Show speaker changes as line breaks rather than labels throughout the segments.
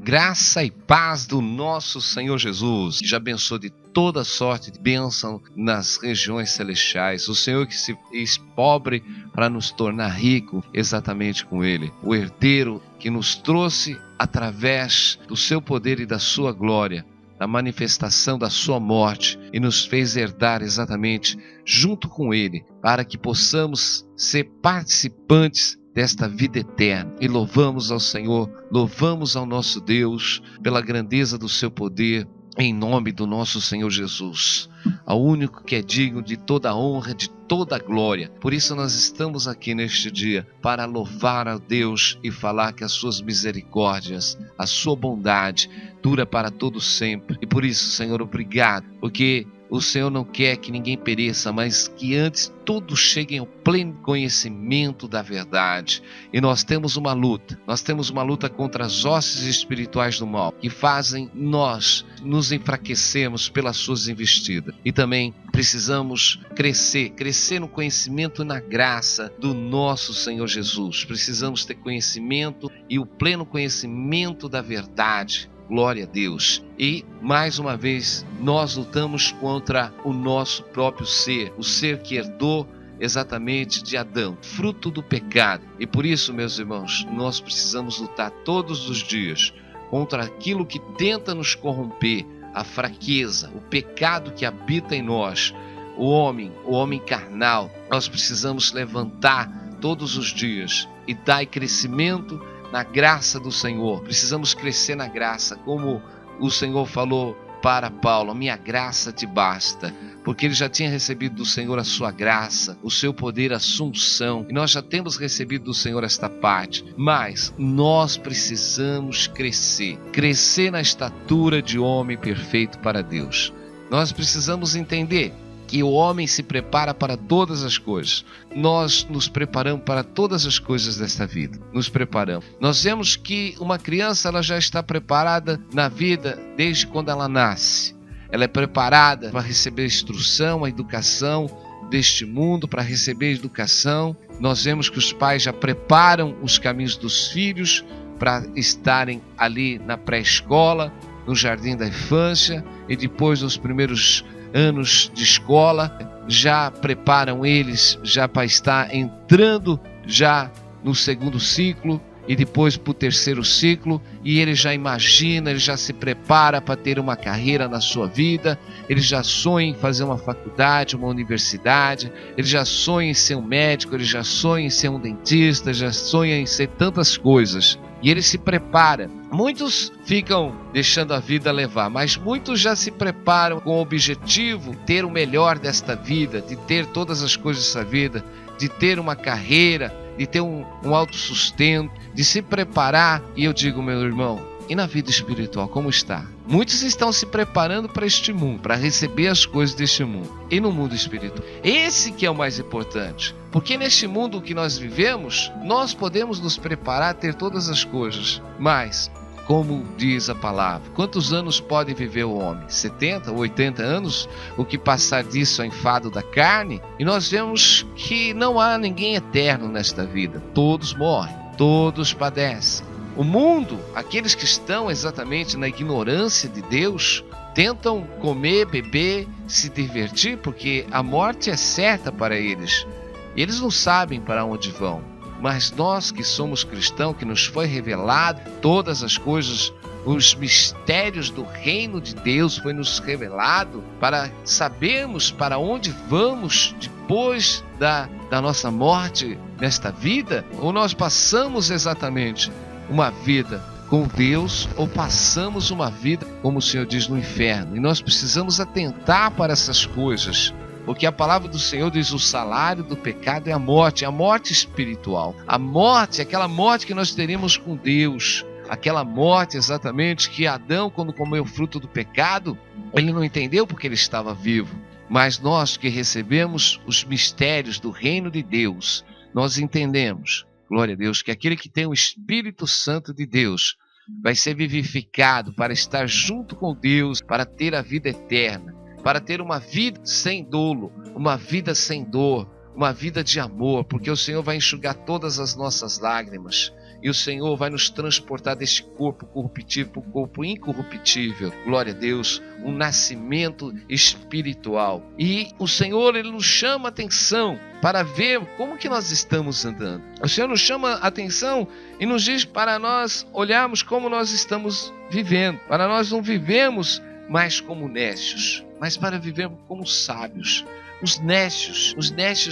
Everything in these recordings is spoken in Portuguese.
Graça e paz do nosso Senhor Jesus, que já abençoe de toda sorte de bênção nas regiões celestiais. O Senhor que se fez pobre para nos tornar rico exatamente com Ele. O herdeiro que nos trouxe através do seu poder e da sua glória, da manifestação da sua morte, e nos fez herdar exatamente junto com Ele, para que possamos ser participantes desta vida eterna. E louvamos ao Senhor, louvamos ao nosso Deus pela grandeza do seu poder, em nome do nosso Senhor Jesus, ao único que é digno de toda a honra, de toda a glória. Por isso nós estamos aqui neste dia, para louvar a Deus e falar que as suas misericórdias, a sua bondade dura para todo sempre. E por isso, Senhor, obrigado, porque o Senhor não quer que ninguém pereça, mas que antes todos cheguem ao pleno conhecimento da verdade. E nós temos uma luta contra as hostes espirituais do mal, que fazem nós nos enfraquecermos pelas suas investidas. E também precisamos crescer no conhecimento e na graça do nosso Senhor Jesus. Precisamos ter conhecimento e o pleno conhecimento da verdade. Glória a Deus. E, mais uma vez, nós lutamos contra o nosso próprio ser, o ser que herdou exatamente de Adão, fruto do pecado. E por isso, meus irmãos, nós precisamos lutar todos os dias contra aquilo que tenta nos corromper, a fraqueza, o pecado que habita em nós, o homem carnal. Nós precisamos levantar todos os dias e dar crescimento na graça do Senhor. Precisamos crescer na graça, como o Senhor falou para Paulo: a minha graça te basta, porque ele já tinha recebido do Senhor a sua graça, o seu poder, a sua unção, e nós já temos recebido do Senhor esta parte, mas nós precisamos crescer na estatura de homem perfeito para Deus. Nós precisamos entender que o homem se prepara para todas as coisas. Nós nos preparamos para todas as coisas desta vida. Nos preparamos. Nós vemos que uma criança, ela já está preparada na vida desde quando ela nasce. Ela é preparada para receber a instrução, a educação deste mundo, para receber a educação. Nós vemos que os pais já preparam os caminhos dos filhos para estarem ali na pré-escola, no jardim da infância, e depois nos primeiros anos de escola, já preparam eles já para estar entrando já no segundo ciclo e depois para o terceiro ciclo, e ele já imagina, ele já se prepara para ter uma carreira na sua vida, ele já sonha em fazer uma faculdade, uma universidade, ele já sonha em ser um médico, ele já sonha em ser um dentista, já sonha em ser tantas coisas. E ele se prepara. Muitos ficam deixando a vida levar, mas muitos já se preparam com o objetivo de ter o melhor desta vida, de ter todas as coisas dessa vida, de ter uma carreira, de ter um autossustento, de se preparar. E eu digo, meu irmão, e na vida espiritual, como está? Muitos estão se preparando para este mundo, para receber as coisas deste mundo. E no mundo espiritual, esse que é o mais importante. Porque neste mundo que nós vivemos, nós podemos nos preparar a ter todas as coisas. Mas, como diz a palavra, quantos anos pode viver o homem? 70 ou 80 anos? O que passar disso é enfado da carne? E nós vemos que não há ninguém eterno nesta vida. Todos morrem, todos padecem. O mundo, aqueles que estão exatamente na ignorância de Deus, tentam comer, beber, se divertir, porque a morte é certa para eles. Eles não sabem para onde vão. Mas nós que somos cristãos, que nos foi revelado todas as coisas, os mistérios do reino de Deus foi nos revelado para sabermos para onde vamos depois da nossa morte nesta vida, ou nós passamos exatamente uma vida com Deus, ou passamos uma vida, como o Senhor diz, no inferno. E nós precisamos atentar para essas coisas, porque a palavra do Senhor diz: o salário do pecado é a morte espiritual. A morte, aquela morte que nós teremos com Deus, aquela morte exatamente que Adão, quando comeu o fruto do pecado, ele não entendeu porque ele estava vivo. Mas nós que recebemos os mistérios do reino de Deus, nós entendemos, glória a Deus, que aquele que tem o Espírito Santo de Deus vai ser vivificado para estar junto com Deus, para ter a vida eterna, para ter uma vida sem dolo, uma vida sem dor, uma vida de amor, porque o Senhor vai enxugar todas as nossas lágrimas. e o Senhor vai nos transportar deste corpo corruptível para o corpo incorruptível. Glória a Deus, um nascimento espiritual. E o Senhor, Ele nos chama a atenção para ver como que nós estamos andando. O Senhor nos chama a atenção e nos diz para nós olharmos como nós estamos vivendo. Para nós não vivemos mais como nécios, mas para vivermos como sábios. Os nécios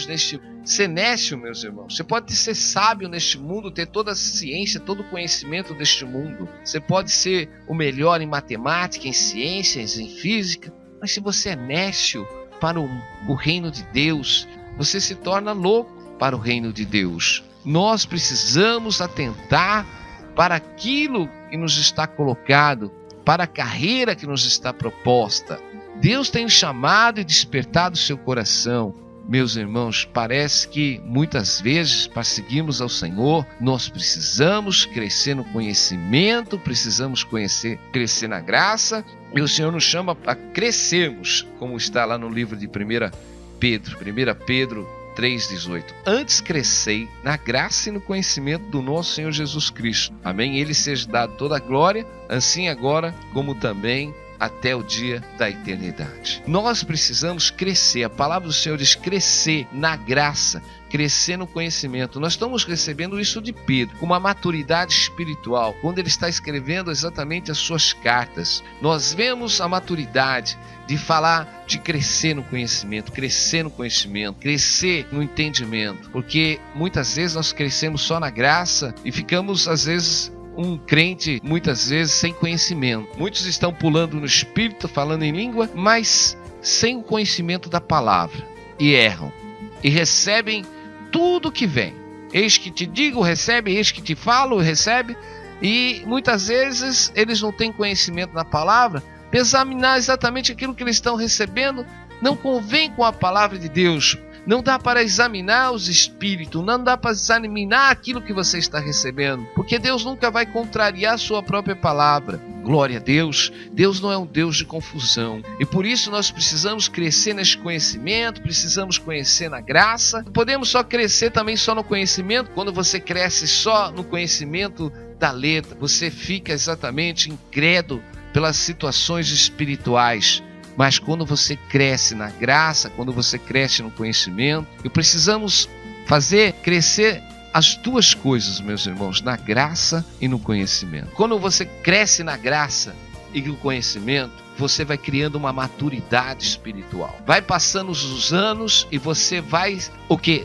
neste... Ser nécio, meus irmãos, você pode ser sábio neste mundo, ter toda a ciência, todo o conhecimento deste mundo. Você pode ser o melhor em matemática, em ciências, em física, mas se você é nécio para o reino de Deus, você se torna louco para o reino de Deus. Nós precisamos atentar para aquilo que nos está colocado, para a carreira que nos está proposta. Deus tem chamado e despertado o seu coração. Meus irmãos, parece que muitas vezes, para seguirmos ao Senhor, nós precisamos crescer no conhecimento, precisamos crescer na graça, e o Senhor nos chama para crescermos, como está lá no livro de 1 Pedro 3,18. Antes crescei na graça e no conhecimento do nosso Senhor Jesus Cristo. Amém? Ele seja dado toda a glória, assim agora como também até o dia da eternidade. Nós precisamos crescer. A palavra do Senhor diz crescer na graça, crescer no conhecimento. Nós estamos recebendo isso de Pedro, com uma maturidade espiritual, quando ele está escrevendo exatamente as suas cartas. Nós vemos a maturidade de falar de crescer no conhecimento, crescer no entendimento, porque muitas vezes nós crescemos só na graça e ficamos às vezes um crente, muitas vezes, sem conhecimento. Muitos estão pulando no Espírito, falando em língua, mas sem o conhecimento da palavra. E erram. E recebem tudo que vem. Eis que te digo, recebe. Eis que te falo, recebe. E muitas vezes eles não têm conhecimento da palavra. Examinar exatamente aquilo que eles estão recebendo não convém com a palavra de Deus. Não dá para examinar os espíritos, não dá para examinar aquilo que você está recebendo, porque Deus nunca vai contrariar a sua própria palavra. Glória a Deus. Deus não é um Deus de confusão, e por isso nós precisamos crescer neste conhecimento, precisamos conhecer na graça. Podemos só crescer também só no conhecimento. Quando você cresce só no conhecimento da letra, você fica exatamente incrédulo pelas situações espirituais. Mas quando você cresce na graça, quando você cresce no conhecimento, e precisamos fazer crescer as duas coisas, meus irmãos, na graça e no conhecimento. Quando você cresce na graça e no conhecimento, você vai criando uma maturidade espiritual. Vai passando os anos e você vai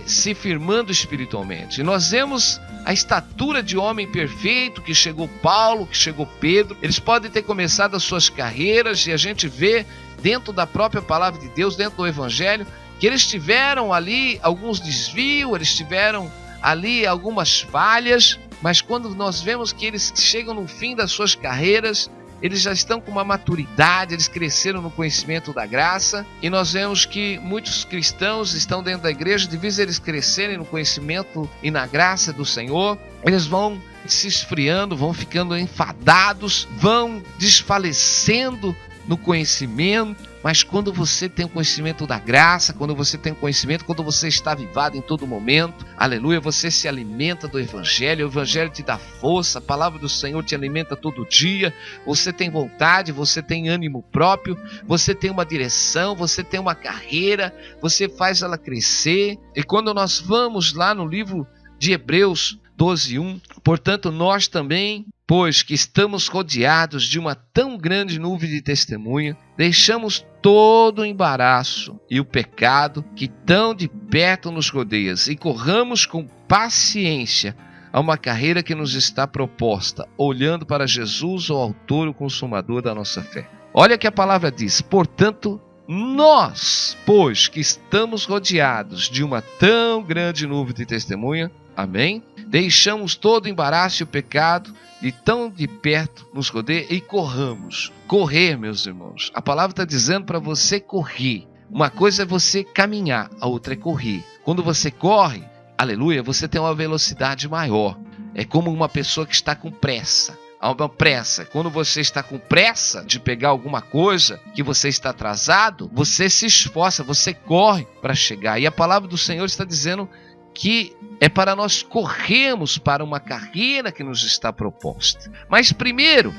se firmando espiritualmente. E nós vemos a estatura de homem perfeito que chegou Paulo, que chegou Pedro. Eles podem ter começado as suas carreiras e a gente vê dentro da própria palavra de Deus, dentro do Evangelho, que eles tiveram ali alguns desvios, eles tiveram ali algumas falhas, mas quando nós vemos que eles chegam no fim das suas carreiras, eles já estão com uma maturidade, eles cresceram no conhecimento da graça, e nós vemos que muitos cristãos estão dentro da igreja, de vez eles crescerem no conhecimento e na graça do Senhor, eles vão se esfriando, vão ficando enfadados, vão desfalecendo no conhecimento. Mas quando você tem o conhecimento da graça, quando você tem o conhecimento, quando você está avivado em todo momento, aleluia, você se alimenta do Evangelho, o Evangelho te dá força, a palavra do Senhor te alimenta todo dia, você tem vontade, você tem ânimo próprio, você tem uma direção, você tem uma carreira, você faz ela crescer. E quando nós vamos lá no livro de Hebreus 12:1, portanto nós também, pois que estamos rodeados de uma tão grande nuvem de testemunha, deixamos todo o embaraço e o pecado que tão de perto nos rodeia e corramos com paciência a uma carreira que nos está proposta, olhando para Jesus, o autor e o consumador da nossa fé. Olha que a palavra diz, portanto, nós, pois que estamos rodeados de uma tão grande nuvem de testemunha, amém? Deixamos todo o embaraço e o pecado e tão de perto nos rodeia e corramos. Correr, meus irmãos. A palavra está dizendo para você correr. Uma coisa é você caminhar, a outra é correr. Quando você corre, aleluia, você tem uma velocidade maior. É como uma pessoa que está com pressa. Há uma pressa. Quando você está com pressa de pegar alguma coisa, que você está atrasado, você se esforça, você corre para chegar. E a palavra do Senhor está dizendo que é para nós corrermos para uma carreira que nos está proposta. Mas primeiro,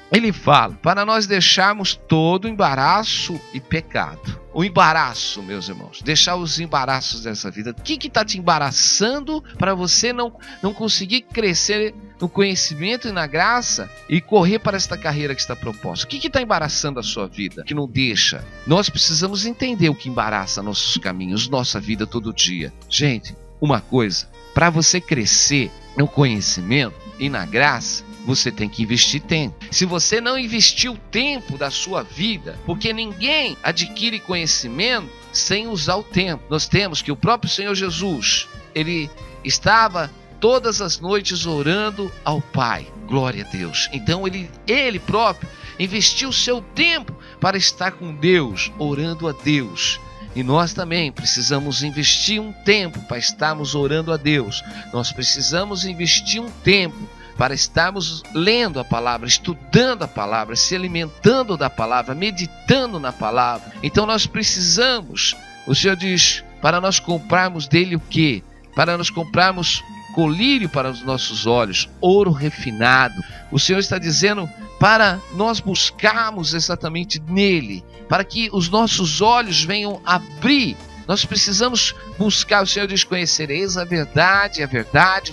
ele fala para nós deixarmos todo embaraço e pecado. O embaraço, meus irmãos, deixar os embaraços dessa vida. O que está te embaraçando para você não conseguir crescer no conhecimento e na graça e correr para esta carreira que está proposta? O que está embaraçando a sua vida, que não deixa? Nós precisamos entender o que embaraça nossos caminhos, nossa vida todo dia. Gente, uma coisa, para você crescer no conhecimento e na graça, você tem que investir tempo. Se você não investir o tempo da sua vida, porque ninguém adquire conhecimento sem usar o tempo. Nós temos que o próprio Senhor Jesus, ele estava todas as noites orando ao Pai. Glória a Deus. Então ele próprio investiu o seu tempo para estar com Deus, orando a Deus. E nós também precisamos investir um tempo para estarmos orando a Deus. Nós precisamos investir um tempo para estarmos lendo a palavra, estudando a palavra, se alimentando da palavra, meditando na palavra. Então nós precisamos, o Senhor diz, para nós comprarmos dele o quê? Para nós comprarmos colírio para os nossos olhos, ouro refinado. O Senhor está dizendo para nós buscarmos exatamente nele, para que os nossos olhos venham abrir. Nós precisamos buscar, o Senhor diz, conhecereis a verdade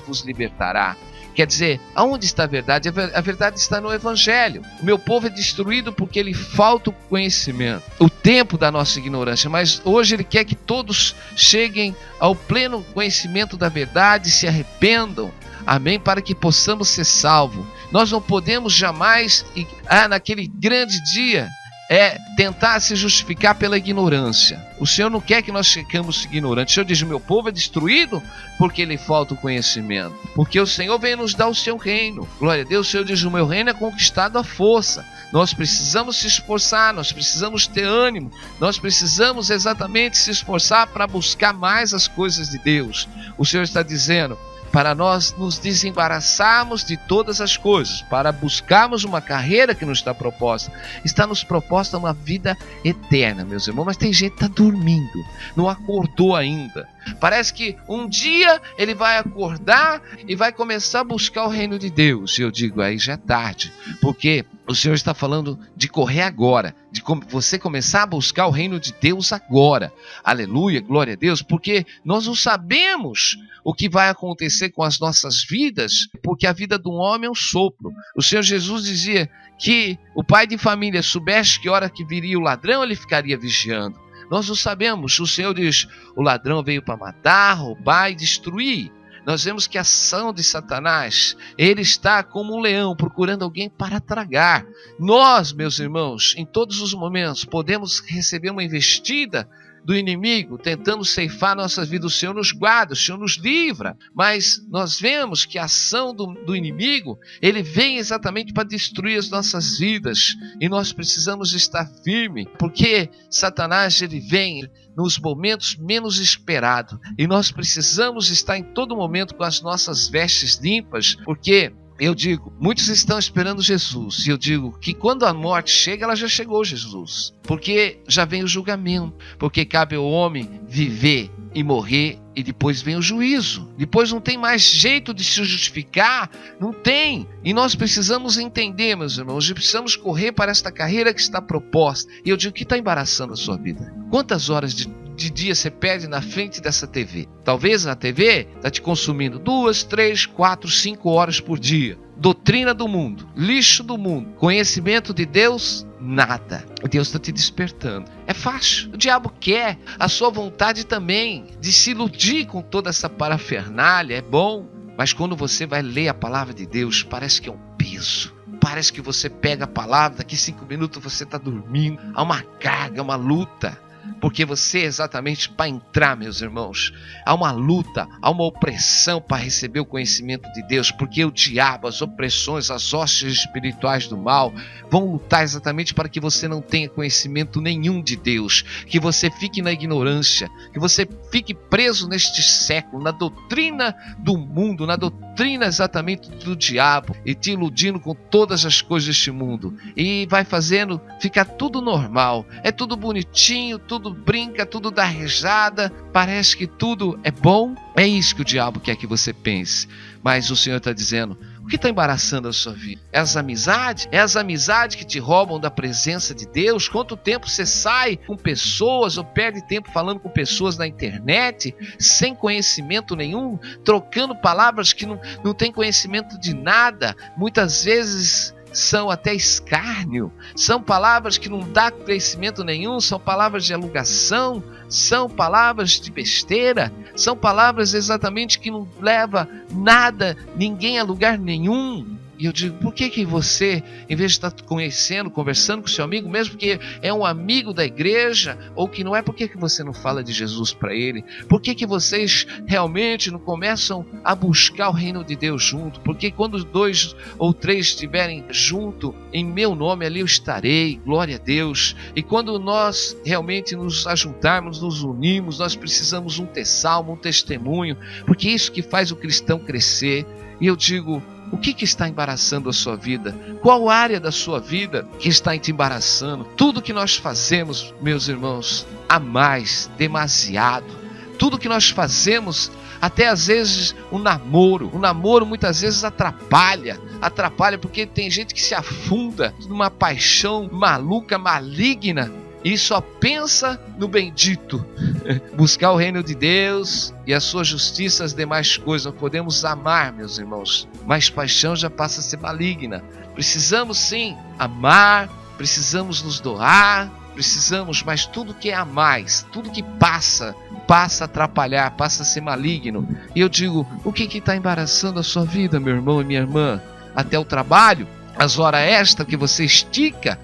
vos libertará. Quer dizer, aonde está a verdade? A verdade está no Evangelho. O meu povo é destruído porque lhe falta o conhecimento, o tempo da nossa ignorância. Mas hoje ele quer que todos cheguem ao pleno conhecimento da verdade, se arrependam, amém, para que possamos ser salvos. Nós não podemos jamais, naquele grande dia, tentar se justificar pela ignorância. O Senhor não quer que nós fiquemos ignorantes. O Senhor diz, o meu povo é destruído porque lhe falta o conhecimento. Porque o Senhor vem nos dar o seu reino. Glória a Deus. O Senhor diz, o meu reino é conquistado à força. Nós precisamos se esforçar, nós precisamos ter ânimo, nós precisamos exatamente se esforçar para buscar mais as coisas de Deus. O Senhor está dizendo, para nós nos desembaraçarmos de todas as coisas, para buscarmos uma carreira que nos está proposta. Está nos proposta uma vida eterna, meus irmãos, mas tem gente que está dormindo, não acordou ainda. Parece que um dia ele vai acordar e vai começar a buscar o reino de Deus. E eu digo, aí já é tarde, porque o Senhor está falando de correr agora, de você começar a buscar o reino de Deus agora. Aleluia, glória a Deus, porque nós não sabemos o que vai acontecer com as nossas vidas, porque a vida de um homem é um sopro. O Senhor Jesus dizia que o pai de família soubesse que hora que viria o ladrão, ele ficaria vigiando. Nós não sabemos. O Senhor diz, o ladrão veio para matar, roubar e destruir. Nós vemos que a ação de Satanás, ele está como um leão procurando alguém para tragar. Nós, meus irmãos, em todos os momentos, podemos receber uma investida do inimigo, tentando ceifar nossas vidas. O Senhor nos guarda, o Senhor nos livra, mas nós vemos que a ação do inimigo, ele vem exatamente para destruir as nossas vidas, e nós precisamos estar firmes, porque Satanás, ele vem nos momentos menos esperados, e nós precisamos estar em todo momento com as nossas vestes limpas, porque eu digo, muitos estão esperando Jesus, e eu digo que quando a morte chega, ela já chegou, Jesus, porque já vem o julgamento, porque cabe ao homem viver e morrer, e depois vem o juízo. Depois não tem mais jeito de se justificar, não tem. E nós precisamos entender, meus irmãos, precisamos correr para esta carreira que está proposta. E eu digo, o que está embaraçando a sua vida? Quantas horas de dia você perde na frente dessa TV? Talvez a TV está te consumindo 2, 3, 4, 5 horas por dia. Doutrina do mundo, lixo do mundo, conhecimento de Deus, nada. Deus está te despertando. É fácil. O diabo quer, a sua vontade também, de se iludir com toda essa parafernália, é bom. Mas quando você vai ler a palavra de Deus, parece que é um peso. Parece que você pega a palavra, daqui 5 minutos você está dormindo. Há uma carga, uma luta. Porque você exatamente para entrar, meus irmãos, há uma luta, há uma opressão para receber o conhecimento de Deus, porque o diabo, as opressões, as hostes espirituais do mal vão lutar exatamente para que você não tenha conhecimento nenhum de Deus, que você fique na ignorância, que você fique preso neste século, na doutrina do mundo, na doutrina doutrina exatamente do diabo e te iludindo com todas as coisas deste mundo. E vai fazendo ficar tudo normal. É tudo bonitinho, tudo brinca, tudo dá risada. Parece que tudo é bom. É isso que o diabo quer que você pense. Mas o Senhor está dizendo: o que está embaraçando a sua vida? É as amizades? É as amizades que te roubam da presença de Deus? Quanto tempo você sai com pessoas ou perde tempo falando com pessoas na internet, sem conhecimento nenhum, trocando palavras que não tem conhecimento de nada? Muitas vezes são até escárnio, são palavras que não dá crescimento nenhum, são palavras de alugação, são palavras de besteira, são palavras exatamente que não leva nada, ninguém a lugar nenhum. E eu digo: por que você, em vez de estar conhecendo, conversando com seu amigo, mesmo que é um amigo da igreja, ou que não é, por que você não fala de Jesus para ele? Por que vocês realmente não começam a buscar o reino de Deus junto? Porque quando 2 ou 3 estiverem junto, em meu nome ali eu estarei, glória a Deus. E quando nós realmente nos ajuntarmos, nos unimos, nós precisamos um salmo, um testemunho, porque é isso que faz o cristão crescer. E eu digo: o que está embaraçando a sua vida? Qual área da sua vida que está te embaraçando? Tudo que nós fazemos, meus irmãos, a mais, demasiado. Tudo que nós fazemos, até às vezes o namoro muitas vezes atrapalha porque tem gente que se afunda numa paixão maluca, maligna, e só pensa no bendito. Buscar o reino de Deus e a sua justiça, as demais coisas. Nós podemos amar, meus irmãos, mas paixão já passa a ser maligna. Precisamos sim amar, precisamos nos doar, precisamos, mas tudo que é a mais, tudo que passa a atrapalhar, passa a ser maligno. E eu digo: o que está embaraçando a sua vida, meu irmão e minha irmã? Até o trabalho? As horas extras que você estica?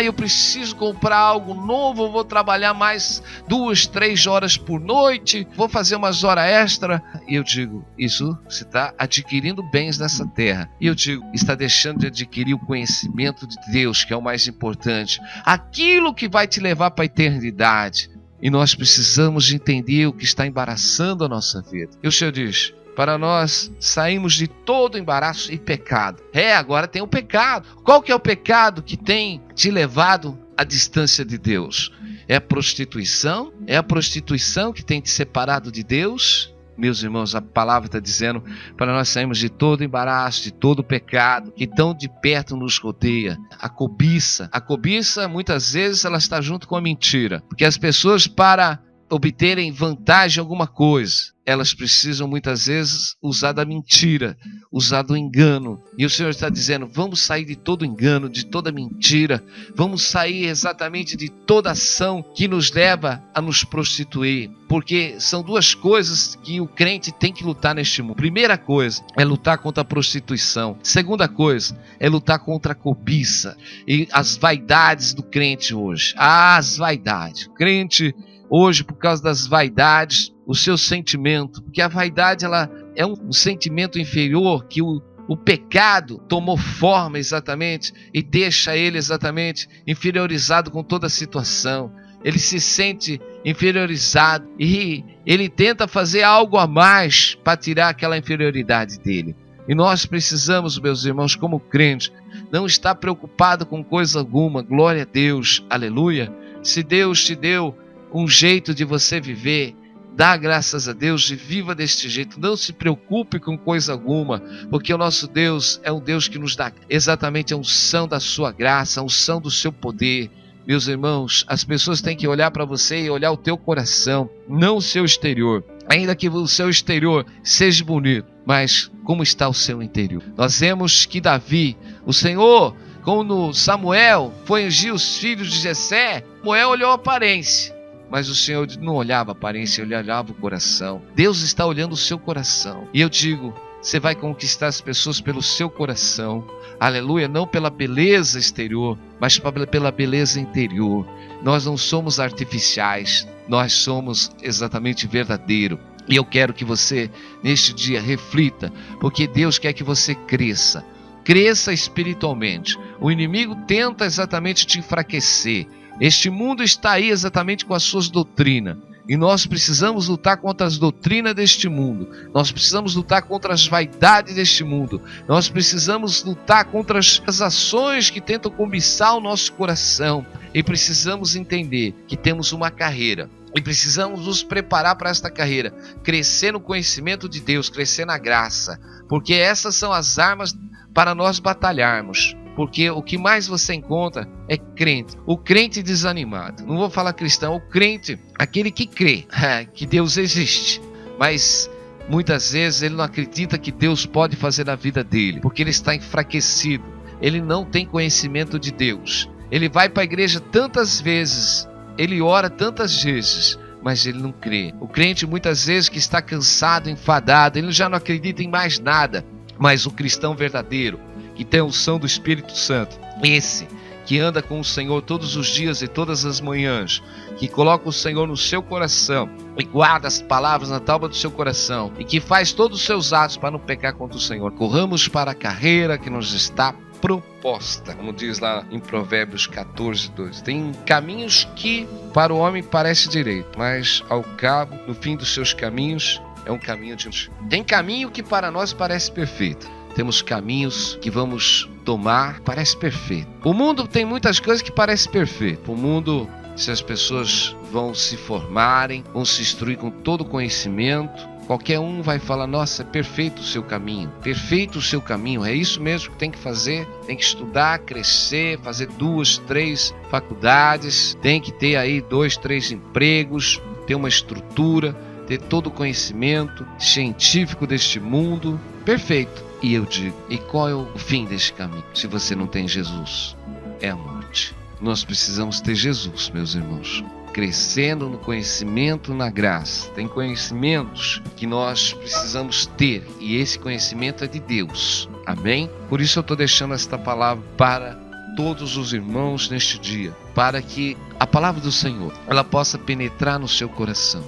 Eu preciso comprar algo novo, eu vou trabalhar mais 2, 3 horas por noite, vou fazer umas horas extras. E eu digo: isso você está adquirindo bens nessa terra. E eu digo: está deixando de adquirir o conhecimento de Deus, que é o mais importante, aquilo que vai te levar para a eternidade. E nós precisamos de entender o que está embaraçando a nossa vida. E o Senhor diz: para nós sairmos de todo embaraço e pecado. Agora tem o pecado. Qual que é o pecado que tem te levado à distância de Deus? É a prostituição? É a prostituição que tem te separado de Deus? Meus irmãos, a palavra está dizendo para nós sairmos de todo embaraço, de todo pecado que tão de perto nos rodeia. A cobiça. A cobiça, muitas vezes, ela está junto com a mentira. Porque as pessoas, para obterem vantagem em alguma coisa, elas precisam muitas vezes usar da mentira, usar do engano. E o Senhor está dizendo: vamos sair de todo engano, de toda mentira, vamos sair exatamente de toda ação que nos leva a nos prostituir, porque são 2 coisas que o crente tem que lutar neste mundo. Primeira coisa é lutar contra a prostituição. Segunda coisa é lutar contra a cobiça e as vaidades do crente hoje. As vaidades. O crente hoje, por causa das vaidades, o seu sentimento, porque a vaidade, ela é um sentimento inferior que o pecado tomou forma exatamente e deixa ele exatamente inferiorizado com toda a situação. Ele se sente inferiorizado e ele tenta fazer algo a mais para tirar aquela inferioridade dele. E nós precisamos, meus irmãos, como crentes, não estar preocupado com coisa alguma. Glória a Deus, aleluia. Se Deus te deu um jeito de você viver, dá graças a Deus e viva deste jeito. Não se preocupe com coisa alguma, porque o nosso Deus é um Deus que nos dá exatamente a unção da sua graça, a unção do seu poder. Meus irmãos, as pessoas têm que olhar para você e olhar o teu coração, não o seu exterior. Ainda que o seu exterior seja bonito, mas como está o seu interior? Nós vemos que Davi, o Senhor, quando Samuel foi ungir os filhos de Jessé, Samuel olhou a aparência, mas o Senhor não olhava a aparência, ele olhava o coração. Deus está olhando o seu coração. E eu digo: você vai conquistar as pessoas pelo seu coração. Aleluia, não pela beleza exterior, mas pela beleza interior. Nós não somos artificiais, nós somos exatamente verdadeiro. E eu quero que você, neste dia, reflita, porque Deus quer que você cresça. Cresça espiritualmente. O inimigo tenta exatamente te enfraquecer. Este mundo está aí exatamente com as suas doutrinas. E nós precisamos lutar contra as doutrinas deste mundo. Nós precisamos lutar contra as vaidades deste mundo. Nós precisamos lutar contra as ações que tentam cobiçar o nosso coração. E precisamos entender que temos uma carreira. E precisamos nos preparar para esta carreira. Crescer no conhecimento de Deus, crescer na graça. Porque essas são as armas para nós batalharmos. Porque o que mais você encontra é crente. O crente desanimado. Não vou falar cristão, o crente, aquele que crê que Deus existe. Mas muitas vezes ele não acredita que Deus pode fazer na vida dele. Porque ele está enfraquecido. Ele não tem conhecimento de Deus. Ele vai para a igreja tantas vezes. Ele ora tantas vezes. Mas ele não crê. O crente muitas vezes que está cansado, enfadado. Ele já não acredita em mais nada. Mas o cristão verdadeiro, que tem a unção do Espírito Santo, esse que anda com o Senhor todos os dias e todas as manhãs, que coloca o Senhor no seu coração e guarda as palavras na tábua do seu coração e que faz todos os seus atos para não pecar contra o Senhor. Corramos para a carreira que nos está proposta, como diz lá em Provérbios 14:2. Tem caminhos que para o homem parece direito, mas ao cabo, no fim dos seus caminhos, é um caminho de... Tem caminho que para nós parece perfeito. Temos caminhos que vamos tomar, parece perfeito. O mundo tem muitas coisas que parecem perfeito. O mundo, se as pessoas vão se formarem, vão se instruir com todo o conhecimento, qualquer um vai falar, nossa, é perfeito o seu caminho. Perfeito o seu caminho, é isso mesmo que tem que fazer. Tem que estudar, crescer, fazer 2, 3 faculdades. Tem que ter aí 2, 3 empregos, ter uma estrutura, ter todo o conhecimento científico deste mundo. Perfeito. E eu digo, e qual é o fim deste caminho? Se você não tem Jesus, é a morte. Nós precisamos ter Jesus, meus irmãos. Crescendo no conhecimento, na graça. Tem conhecimentos que nós precisamos ter. E esse conhecimento é de Deus. Amém? Por isso eu estou deixando esta palavra para todos os irmãos neste dia, para que a palavra do Senhor ela possa penetrar no seu coração,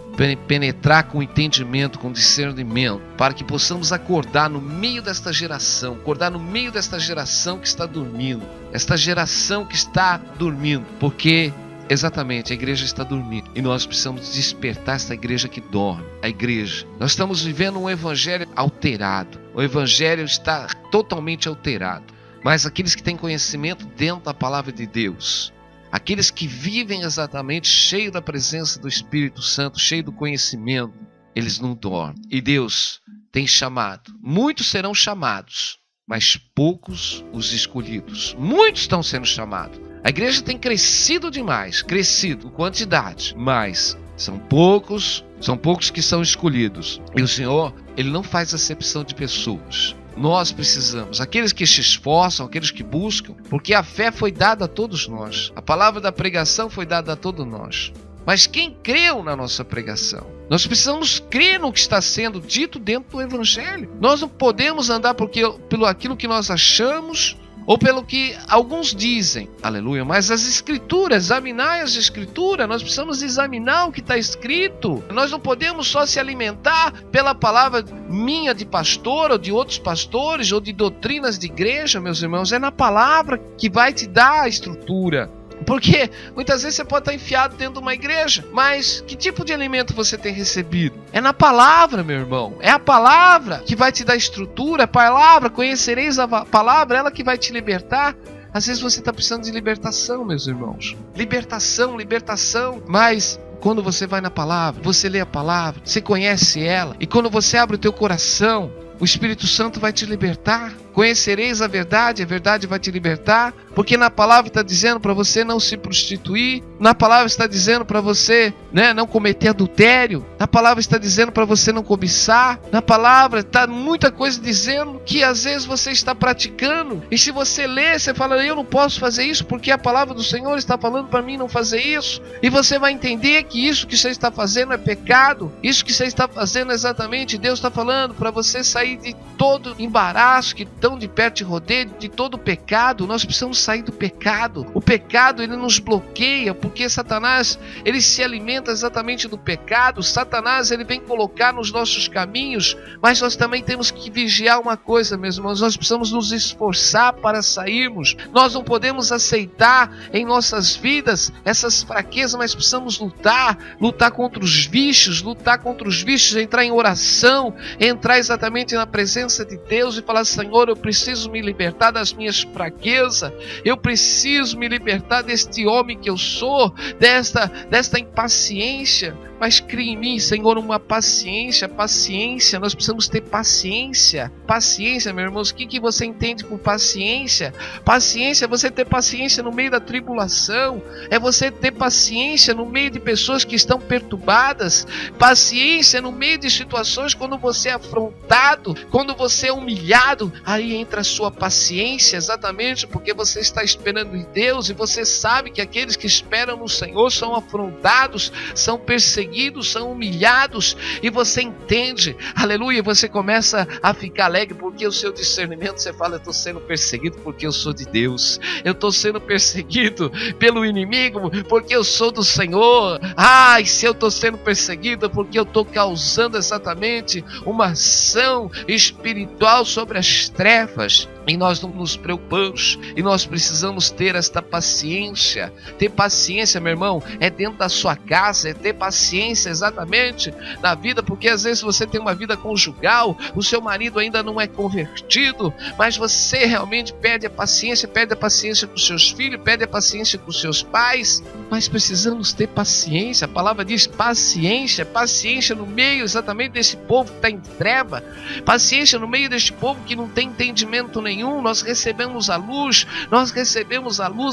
penetrar com entendimento, com discernimento, para que possamos acordar no meio desta geração, que está dormindo, esta geração que está dormindo, porque exatamente a igreja está dormindo e nós precisamos despertar esta igreja que dorme. A igreja, nós estamos vivendo um evangelho alterado, o evangelho está totalmente alterado. Mas aqueles que têm conhecimento dentro da palavra de Deus, aqueles que vivem exatamente cheio da presença do Espírito Santo, cheio do conhecimento, eles não dormem. E Deus tem chamado. Muitos serão chamados, mas poucos os escolhidos. Muitos estão sendo chamados. A igreja tem crescido demais, crescido em quantidade, mas são poucos que são escolhidos. E o Senhor, Ele não faz acepção de pessoas. Nós precisamos, aqueles que se esforçam, aqueles que buscam, porque a fé foi dada a todos nós. A palavra da pregação foi dada a todos nós. Mas quem creu na nossa pregação? Nós precisamos crer no que está sendo dito dentro do Evangelho. Nós não podemos andar pelo aquilo que nós achamos ou pelo que alguns dizem. Aleluia. Mas as Escrituras, examinar as Escrituras, nós precisamos examinar o que está escrito. Nós não podemos só se alimentar pela palavra minha de pastor ou de outros pastores ou de doutrinas de igreja, meus irmãos. É na palavra que vai te dar a estrutura. Porque muitas vezes você pode estar enfiado dentro de uma igreja, mas que tipo de alimento você tem recebido? É na palavra, meu irmão. É a palavra que vai te dar estrutura, a palavra, conhecereis a palavra, ela que vai te libertar. Às vezes você está precisando de libertação, meus irmãos. Libertação, mas quando você vai na palavra, você lê a palavra, você conhece ela, e quando você abre o teu coração, o Espírito Santo vai te libertar. Conhecereis a verdade vai te libertar. Porque na palavra está dizendo para você não se prostituir. Na palavra está dizendo para você não cometer adultério. Na palavra está dizendo para você não cobiçar. Na palavra está muita coisa dizendo que às vezes você está praticando. E se você lê, você fala, eu não posso fazer isso porque a palavra do Senhor está falando para mim não fazer isso. E você vai entender que isso que você está fazendo é pecado. Isso que você está fazendo exatamente, Deus está falando para você sair sair de todo embaraço que tão de perto te rodeia, de todo o pecado. Nós precisamos sair do pecado. O pecado, ele nos bloqueia, porque Satanás, ele se alimenta exatamente do pecado. Satanás, ele vem colocar nos nossos caminhos, mas nós também temos que vigiar uma coisa, meus irmãos, nós precisamos nos esforçar para sairmos. Nós não podemos aceitar em nossas vidas essas fraquezas, mas precisamos lutar contra os vícios, entrar em oração, entrar exatamente na presença de Deus e falar: Senhor, eu preciso me libertar das minhas fraquezas, eu preciso me libertar deste homem que eu sou, desta impaciência. Mas cria em mim, Senhor, uma paciência, nós precisamos ter paciência, meu irmão. O que você entende por paciência? Paciência é você ter paciência no meio da tribulação, é você ter paciência no meio de pessoas que estão perturbadas, paciência no meio de situações quando você é afrontado, quando você é humilhado, aí entra a sua paciência, exatamente porque você está esperando em Deus e você sabe que aqueles que esperam no Senhor são afrontados, são perseguidos, são humilhados, e você entende, aleluia, você começa a ficar alegre, porque o seu discernimento, você fala: eu estou sendo perseguido porque eu sou de Deus, eu estou sendo perseguido pelo inimigo porque eu sou do Senhor. Ai, se eu estou sendo perseguido porque eu estou causando exatamente uma ação espiritual sobre as trevas, e nós não nos preocupamos, e nós precisamos ter esta paciência. Ter paciência, meu irmão, é dentro da sua casa, é ter paciência exatamente na vida, porque às vezes você tem uma vida conjugal, o seu marido ainda não é convertido, mas você realmente perde a paciência com seus filhos, perde a paciência com seus pais. Nós precisamos ter paciência. A palavra diz paciência no meio exatamente desse povo que está em treva, paciência no meio deste povo que não tem entendimento nenhum. Nós recebemos a luz,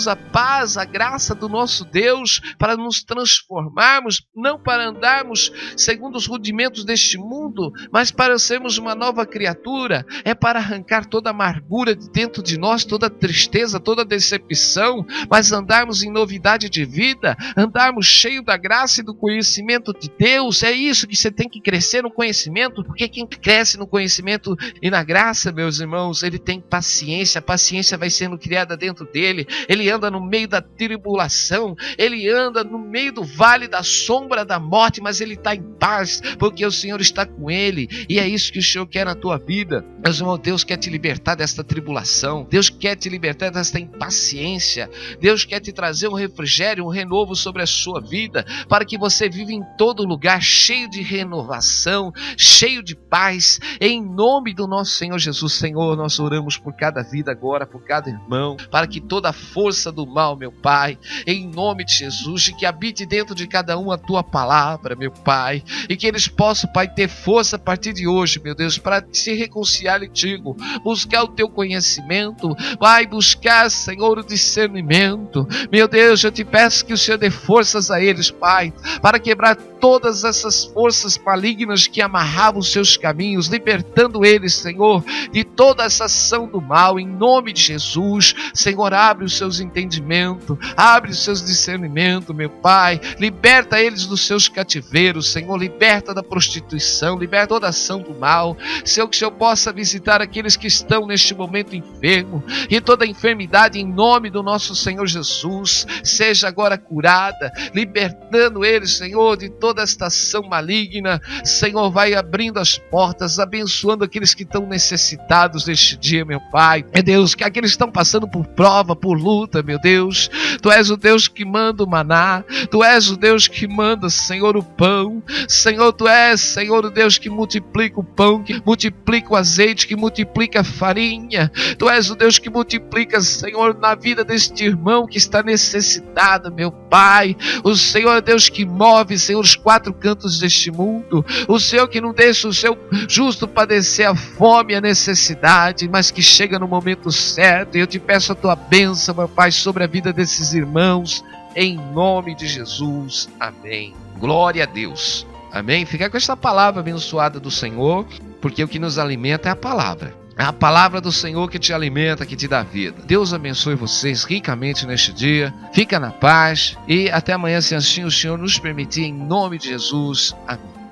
a paz, a graça do nosso Deus para nos transformarmos, não para andarmos segundo os rudimentos deste mundo, mas para sermos uma nova criatura. É para arrancar toda a amargura de dentro de nós, toda a tristeza, toda a decepção, mas andarmos em novidade de vida, andarmos cheio da graça e do conhecimento de Deus. É isso que você tem que crescer no conhecimento, porque quem cresce no conhecimento e na graça, meus irmãos, ele tem paciência. A paciência vai sendo criada dentro dele. Ele anda no meio da tribulação, ele anda no meio do vale da sombra da morte, mas ele está em paz, porque o Senhor está com ele. E é isso que o Senhor quer na tua vida, meus irmãos. Deus quer te libertar desta tribulação, Deus quer te libertar desta impaciência, Deus quer te trazer um refrigério, um renovo sobre a sua vida, para que você viva em todo lugar cheio de renovação, cheio de paz, em nome do nosso Senhor Jesus. Senhor, nós oramos por cada vida agora, por cada irmão, para que toda a força do mal, meu Pai, em nome de Jesus, e que habite dentro de cada um a tua palavra, meu Pai, e que eles possam, Pai, ter força a partir de hoje, meu Deus, para se reconciliar contigo, buscar o teu conhecimento, vai buscar, Senhor, o discernimento. Meu Deus, eu te peço que o Senhor dê forças a eles, Pai, para quebrar todas essas forças malignas que amarravam os seus caminhos, libertando eles, Senhor, de toda essa ação do mal, em nome de Jesus. Senhor, abre os seus entendimentos, abre os seus discernimentos, meu Pai, liberta eles dos seus cativeiros, Senhor, liberta da prostituição, liberta toda ação do mal. Senhor, que o Senhor possa visitar aqueles que estão neste momento enfermos, e toda enfermidade, em nome do nosso Senhor Jesus, seja agora curada, libertando eles, Senhor, de toda esta ação maligna. Senhor, vai abrindo as portas, abençoando aqueles que estão necessitados neste dia, meu Pai. É Deus, que aqueles que estão passando por prova, por luta, meu Deus, Tu és o Deus que manda o maná, Tu és o Deus que manda, Senhor, o pão. Senhor, Tu és, Senhor, o Deus que multiplica o pão, que multiplica o azeite, que multiplica a farinha. Tu és o Deus que multiplica, Senhor, na vida deste irmão que está necessitado, meu Pai. O Senhor é Deus que move, Senhor, os quatro cantos deste mundo. O Senhor que não deixa o seu justo padecer a fome e a necessidade, mas que chega no momento certo. E eu te peço a tua bênção, meu Pai, sobre a vida desses irmãos, em nome de Jesus. Amém. Glória a Deus. Amém. Fica com esta palavra abençoada do Senhor, porque o que nos alimenta é a palavra. É a palavra do Senhor que te alimenta, que te dá vida. Deus abençoe vocês ricamente neste dia. Fica na paz e até amanhã, se assim o Senhor nos permitir, em nome de Jesus. Amém.